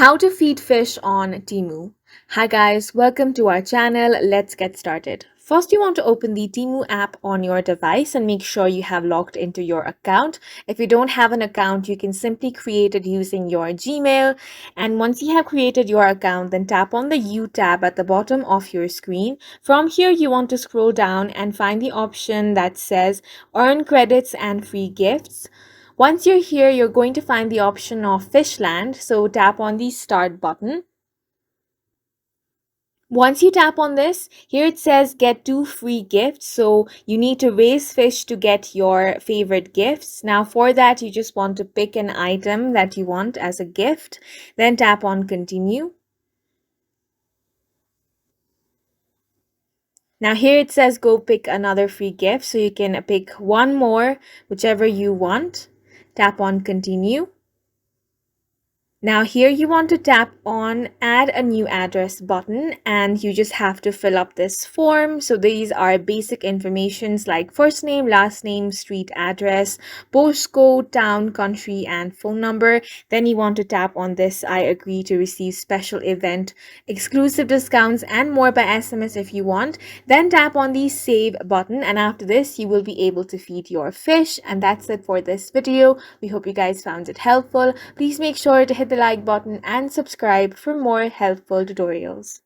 How to feed fish on Temu. Hi guys, welcome to our channel. Let's get started. First, you want to open the Temu app on your device and make sure you have logged into your account. If you don't have an account, you can simply create it using your Gmail. And once you have created your account, then tap on the U tab at the bottom of your screen. From here, you want to scroll down and find the option that says Earn Credits and Free Gifts. Once you're here, you're going to find the option of Fishland, so tap on the Start button. Once you tap on this, here it says get 2 free gifts. So you need to raise fish to get your favorite gifts. Now for that, you just want to pick an item that you want as a gift. Then tap on continue. Now here it says go pick another free gift. So you can pick one more, whichever you want. Tap on continue. Now here you want to tap on add a new address button and you just have to fill up this form. So these are basic informations like first name, last name, street address, postcode, town, country, and phone number. Then you want to tap on this I agree to receive special event, exclusive discounts, and more by SMS if you want. Then tap on the save button, and after this you will be able to feed your fish. And that's it for this video. We hope you guys found it helpful. Please make sure to hit the like button and subscribe for more helpful tutorials.